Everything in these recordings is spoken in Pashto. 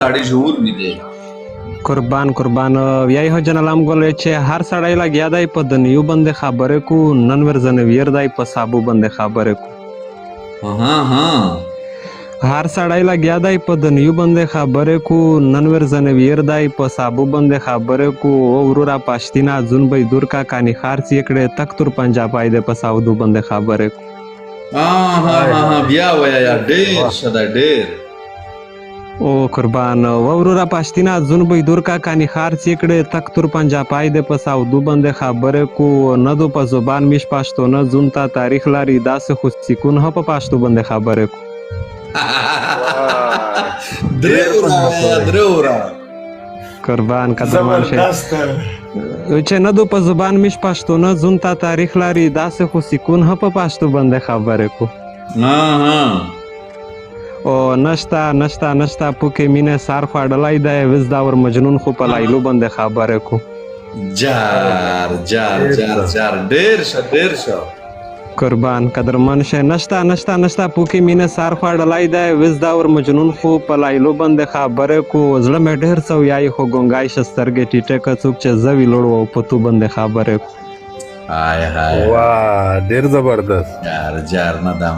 سړی شعور وي دی. قربان یای هو جنالام ګولې چې هر سړی لګیا دی په دنیو باندې خبرې کو نن ورځنه ویر دی په صابو باندې خبرې کو. هر سړی لګیا دی په دنیو باندې خبرې کو نن ورځنه ویر دی په صابو باندې خبرې کو او ورورا پښتینا ځون به دور کا کانی خارڅ یکړه تک تر پنجاب آی د په ساودو باندې خبرې کو. بیا ویا ډېر شدا ډېر او قربان ورورا پښتینا ځون به دور کا کانی خارڅ یکړه تک تر پنجاب آی د په ساودو باندې خبرې کو نه دو په زبان میش پښتو نه ځون تا تاریخ لري داسې خو سکون په پښتو باندې خبرې کو. درورا قربان قدرمان شه چې نه دو په زبان میش پښتو نه ځون تا تاریخ لري داسې خو سکون په پښتو باندې خبرې کو. او نشتا پوکې مینه سار خواړلای دی وز دا ور مجنون خو په لایلو باندې خبرې کو. جار ډېر شه قربان قدرمن شه نشتا پوکې مینه سار خواړلای دی وز دا ور مجنون خو په لایلو باندې خبرې کو. زړه مې ډېر څو یای خو ګونګای شسترګې ټیټه کڅوک چې زوی لړو په تو باندې خبرې کو. واه ډېر زبردست جار نه دام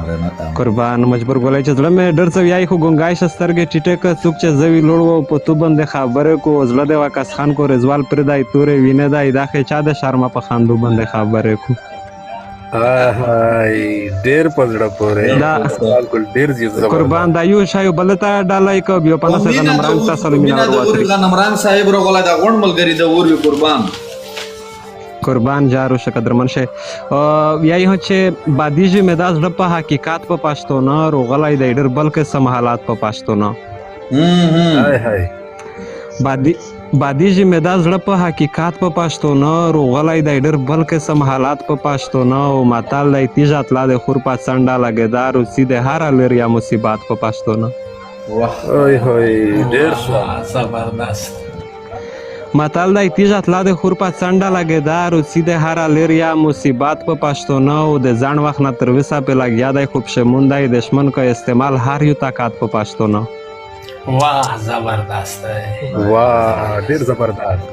قربان مجبور ګولای چې زړه مې ډېر څو یای خو ګونګای شسترګې ټیټه کڅوک چې زوی لړو په تو باندې خبرې کو. زړه دی واکس خان کو رضوال پردای تورې وینه دی دا خې چا د شرما په خاندو باندې خبرې کو. ډېر پزړه پورې ډېر قربان دا یو شایو بلتا ډالای کو بیا په نسه نمران تاسو مینا ورته نمران صاحب روغلا دا غون ملګری د ور قربان جارو شقدرمن شه یای هو چې بادیجی مداز د په حقیقت په پښتو نه روغلای د ډېر بلکې سم حالات په پښتو نه بادیجی مداز د په حقیقت په پښتو نه روغلای د ډېر بلکې سم حالات په پښتو نه او ماتال د تیجات لا د خور په څنډه لګیدار او سیده هر لریا مصیبت په پښتو نه. ډېر زبردست ماتال د تیجات لا د خور په څنډه لګیدار او سیده هر لریا مصیبت په پښتو نه او د ځان وخت نه تر وسه په لګیا د خوب شموندای دشمن کو استعمال هر یو طاقت په پښتو نه. واه زبردست ډېر زبردست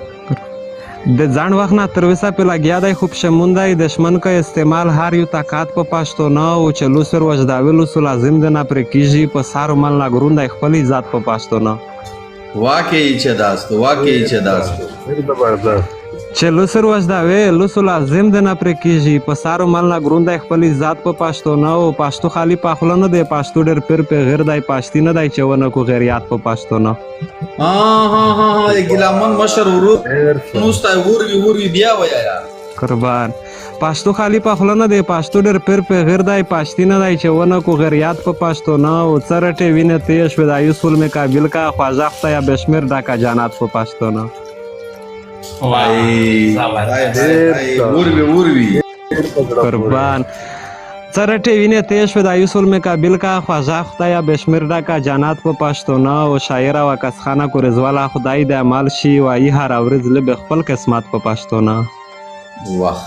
د ځان وخت نه تر وسه په لګیا د خوب شموندای دشمن کو استعمال هر یو طاقت په پښتو نه او چلو سر وجداویلو سو لازم د نه پر کیږي په سارو مل نه ګروندای خپل ذات په پښتو نه. واقعي چې داستو چلو سر وجداوی لوسو لازم د نه پر کیږي په سارو مل نه ګروندای خپل ذات په پښتو نه او پښتو خالی پخله نه دی پښتو ډېر پیر په غیر دی پښتي نه دی چونه کو غیریات په پښتو نه. ګلامن مشر ورو نوستا وری بیا ویا قربان پښتو خالی پخله نه دی پښتو ډېر پیر په غیر دی پښتي نه دی چونه کو غیریات په پښتو نه او چرټه وینه تیش ودایو سول می قابل کا خواجه یا بشمیر ډاکا جانات په پښتو نه. قربان چرټه وینه تیش ودایو سول می قابل کا خواجه یا بشمیر ډاکا جانات په پښتو نه او شاعر او کس خانه کو رضواله خدای د اعمال شي وای هر اورز له خپل قسمت په پښتو نه. واه